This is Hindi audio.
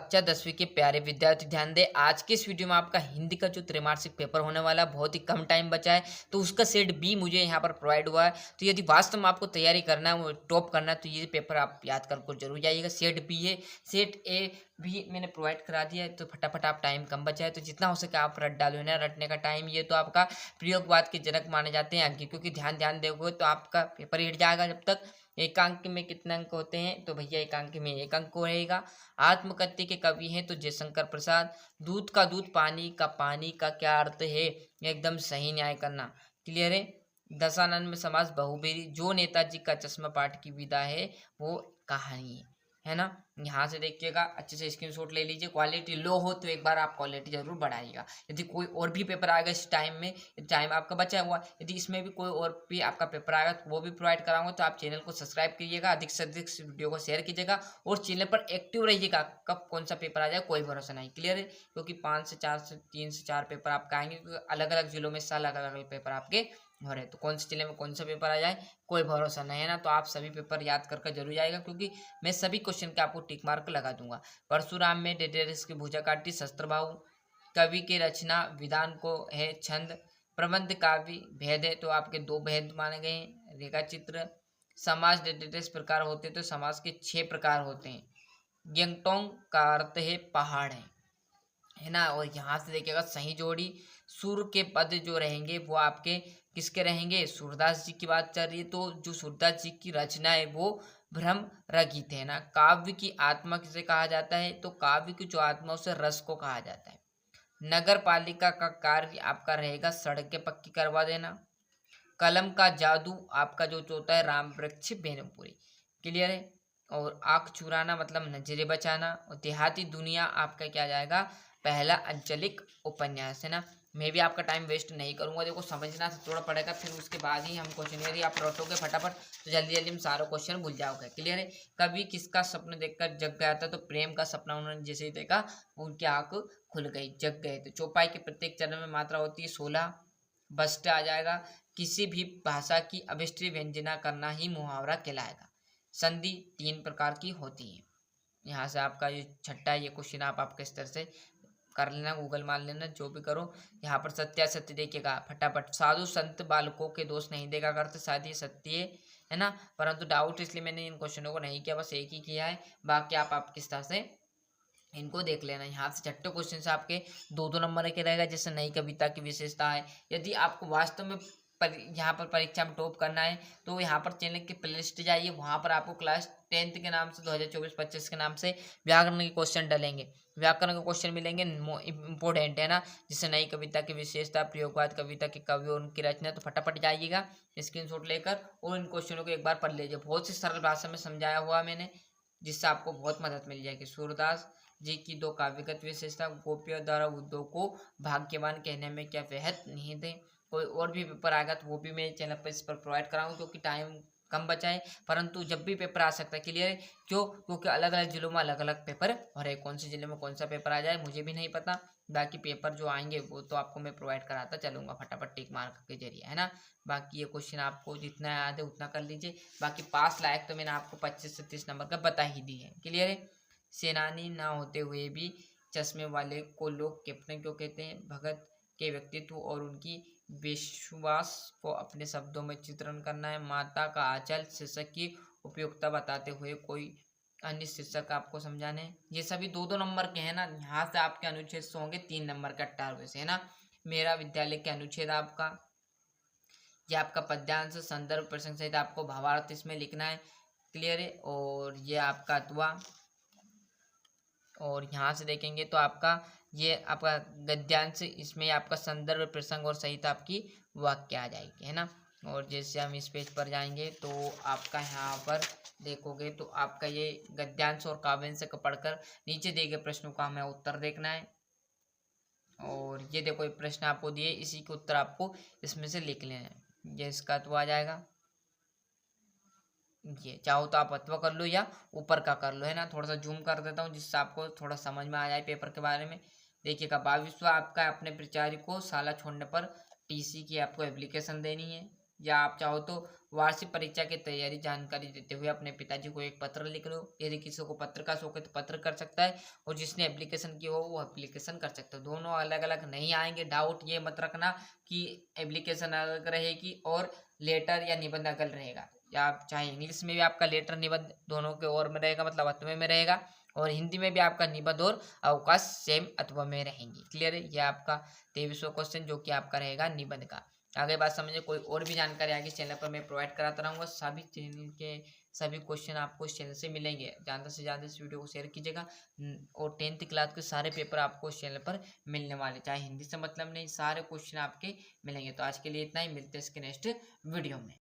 कक्षा 10वीं के प्यारे विद्यार्थी ध्यान दें। आज के इस वीडियो में आपका हिंदी का जो त्रैमासिक पेपर होने वाला है, बहुत ही कम टाइम बचा है, तो उसका सेट बी मुझे यहाँ पर प्रोवाइड हुआ है। तो यदि वास्तव में आपको तैयारी करना है, वो टॉप करना है, तो ये पेपर आप याद कर जरूर जाइएगा। सेट बी है, सेट ए भी मैंने प्रोवाइड करा दिया है, तो फटाफट आप, टाइम कम बचा है तो जितना हो सके आप रट डालो ना। रटने का टाइम ये तो आपका प्रयोगवाद के जनक माने जाते हैं आगे, क्योंकि ध्यान ध्यान दोगे तो आपका पेपर हिट जाएगा। जब तक एकांक में कितने अंक होते हैं, तो भैया एकांक में एक अंक रहेगा। आत्मकथ्य के कवि हैं तो जयशंकर प्रसाद। दूध का दूध, पानी का पानी का क्या अर्थ है, एकदम सही न्याय करना। क्लियर है। दशानन में समास बहुब्रीहि, जो नेताजी का चश्मा पाठ की विधा है वो कहानी है ना। यहाँ से देखिएगा, अच्छे से स्क्रीनशॉट ले लीजिए। क्वालिटी लो हो तो एक बार आप क्वालिटी जरूर बढ़ाइएगा। यदि कोई और भी पेपर आएगा इस टाइम में, टाइम आपका बचा हुआ, यदि इसमें भी कोई और भी आपका पेपर आएगा तो वो भी प्रोवाइड कराऊंगा। तो आप चैनल को सब्सक्राइब कीजिएगा, अधिक से अधिक वीडियो को शेयर कीजिएगा और चैनल पर एक्टिव रहिएगा। कब कौन सा पेपर आ जाए कोई भरोसा नहीं। क्लियर है। क्योंकि 5 से 4 से 3 से 4 पेपर आपका आएंगे, क्योंकि अलग अलग जिलों में साल अलग अलग पेपर आपके हो रहे हैं। तो कौन से जिले में कौन सा पेपर आ जाए कोई भरोसा नहीं है ना। तो आप सभी पेपर याद करके जरूर जाएगा, क्योंकि मैं सभी क्वेश्चन के आपको टिक मार्क लगा दूंगा। परशुराम में डेडेरस की भुजा काटी, शस्त्रबाहु। कवि की रचना विधान को है छंद। प्रबंध काव्य भेद है, तो आपके 2 भेद माने गए हैं। रेखा चित्र। समाज डेडेरस प्रकार होते हैं, तो समाज के 6 प्रकार होते हैं। यंगटोंग का अर्थ है पहाड़ है ना। और यहाँ से देखिएगा सही जोड़ी। सुर के पद जो रहेंगे वो आपके किसके रहेंगे, सूरदास जी की बात चल रही है। तो जो सूरदास जी की रचना है वो भ्रम रहित है ना। काव्य की आत्मा किसे कहा जाता है, तो काव्य की जो आत्मा उसे रस को कहा जाता है। नगर पालिका का कार्य आपका रहेगा सड़कें पक्की करवा देना। कलम का जादू आपका जो होता है राम वृक्ष बेनपुरी। क्लियर है। और आंख चुराना मतलब नजरें बचाना। और देहाती दुनिया आपका क्या जाएगा, पहला अंचलिक उपन्यास है ना। मैं भी आपका टाइम वेस्ट नहीं करूंगा। देखो समझना थोड़ा पड़ेगा, फिर उसके बाद ही हम क्वेश्चन, यदि आप रटोगे फटाफट तो जल्दी जल्दी में सारे क्वेश्चन भूल जाओगे। क्लियर है। कभी किसका सपना देखकर जग गया था, तो प्रेम का सपना उन्होंने जैसे ही देखा उनकी आंख खुल गई, जग गए। तो चौपाई के प्रत्येक चरण में मात्रा होती है 16। बस्ट आ जाएगा। किसी भी भाषा की अभिष्टी व्यंजना करना ही मुहावरा कहलाएगा। संधि 3 प्रकार की होती है। यहाँ से आपका ये छठा ये क्वेश्चन आपके स्तर से कर लेना, गूगल मार लेना, जो भी करो। यहाँ पर सत्यासत्य देखिएगा फटाफट। साधु संत बालकों के दोष नहीं देगा करते, शायद ये सत्य है ना। परंतु डाउट इसलिए मैंने इन क्वेश्चनों को नहीं किया, बस एक ही किया है। बाकी आप किस तरह से इनको देख लेना। यहाँ से छठे क्वेश्चन से आपके 2-2 नंबर के रहेगा। जैसे नई कविता की विशेषता है, यदि आपको वास्तव में यहाँ पर परीक्षा में टॉप करना है तो यहाँ पर चैनल की प्लेलिस्ट जाइए, वहाँ पर आपको क्लास 10th के नाम से 2024-25 के नाम से व्याकरण के क्वेश्चन डलेंगे, व्याकरण के क्वेश्चन मिलेंगे इंपॉर्टेंट है ना। जैसे नई कविता की विशेषता, प्रयोगवाद कविता के कवि और उनकी रचना। तो फटाफट जाइएगा स्क्रीनशॉट लेकर और इन क्वेश्चनों को एक बार पढ़ लीजिए। बहुत सी सरल भाषा में समझाया हुआ मैंने, जिससे आपको बहुत मदद मिल जाएगी। सूरदास जी की 2 काव्यगत विशेषता। गोपियों द्वारा बुद्धों को भाग्यवान कहने में क्या वहत नहीं थे। कोई और भी पेपर आएगा तो वो भी मैं चैनल पर इस पर प्रोवाइड कराऊंगा, क्योंकि टाइम कम बचा है। परंतु जब भी पेपर आ सकता है। क्लियर है। क्यों, क्योंकि अलग अलग जिलों में अलग अलग पेपर और है, कौन से जिले में कौन सा पेपर आ जाए मुझे भी नहीं पता। बाकी पेपर जो आएंगे वो तो आपको मैं प्रोवाइड कराता चलूंगा फटाफट टिक मार्क के जरिए, है ना। बाकी ये क्वेश्चन आपको जितना याद है उतना कर लीजिए। बाकी पास लायक तो मैंने आपको 25 से 30 नंबर का बता ही दी है। क्लियर है। सेनानी ना होते हुए भी चश्मे वाले को लोग कैप्टन क्यों कहते हैं। भगत के व्यक्तित्व और उनकी विश्वास को अपने शब्दों में चित्रण करना है। माता का आंचल शीर्षक की उपयुक्तता बताते हुए कोई अन्य शीर्षक आपको समझाने हैं। ये सभी 2-2 नंबर के हैं ना। यहाँ से आपके अनुच्छेद से होंगे 3 नंबर के 18 से, है ना। मेरा विद्यालय के अनुच्छेद आपका, ये आपका पद्यांश संदर्भ प्रसंग सहित आपको भावार्थ इसमें लिखना है। क्लियर है। और ये आपका अथवा, और यहाँ से देखेंगे तो आपका ये आपका गद्यांश, इसमें आपका संदर्भ प्रसंग और सहित आपकी वाक्य आ जाएगी, है ना। और जैसे हम इस पेज पर जाएंगे तो आपका यहाँ पर देखोगे तो आपका ये गद्यांश और काव्यांश को पढ़कर नीचे दिए गए प्रश्नों का हमें उत्तर देखना है। और ये देखो ये प्रश्न आपको दिए, इसी के उत्तर आपको इसमें से लिख लेना है। ये इसका तो आ जाएगा। ये चाहो तो आप अथवा कर लो या ऊपर का कर लो, है ना। थोड़ा सा जूम कर देता हूँ जिससे आपको थोड़ा समझ में आ जाए पेपर के बारे में। देखिएगा 22वां आपका अपने प्रचारी को शाला छोड़ने पर टीसी की आपको एप्लीकेशन देनी है। या आप चाहो तो वार्षिक परीक्षा की तैयारी जानकारी देते हुए अपने पिताजी को एक पत्र लिख लो। यदि किसी को पत्र का शौक है तो पत्र कर सकता है, और जिसने एप्लीकेशन की हो वो एप्लीकेशन कर सकता है। दोनों अलग अलग नहीं आएंगे। डाउट ये मत रखना कि एप्लीकेशन अलग रहेगी और लेटर या निबंध अलग रहेगा। या आप चाहे इंग्लिश में भी आपका लेटर निबंध दोनों के ओर में रहेगा, मतलब अथवा में रहेगा, और हिंदी में भी आपका निबंध और अवकाश सेम अथवा में रहेंगी। क्लियर है? यह आपका 23वां क्वेश्चन जो कि आपका रहेगा निबंध का। आगे बात समझिए। कोई और भी जानकारी आगे चैनल पर मैं प्रोवाइड कराता रहूँगा। सभी चैनल के सभी क्वेश्चन आपको इस चैनल से मिलेंगे। ज़्यादा से ज़्यादा इस वीडियो को शेयर कीजिएगा, और 10th क्लास के सारे पेपर आपको इस चैनल पर मिलने वाले, चाहे हिंदी से मतलब नहीं, सारे क्वेश्चन आपके मिलेंगे। तो आज के लिए इतना ही, मिलते हैं इसके नेक्स्ट वीडियो में।